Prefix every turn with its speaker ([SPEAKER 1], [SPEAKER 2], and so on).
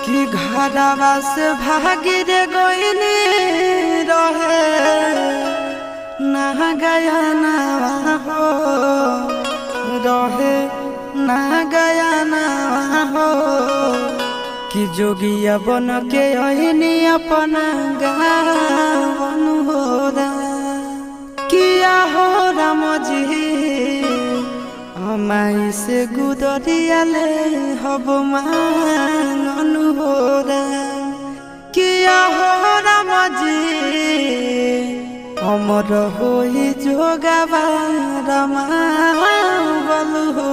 [SPEAKER 1] कि घरवा से भागी रे गईनी रहे ना गया ना हो रहे ना गया ना हो कि जोगिया बन के अहिनी अपना गावन हो किया हो राम जी हमाई से गुदरिया ले हब मांगन हो किया हो राम जी अमर होई जोगावा राम बल हो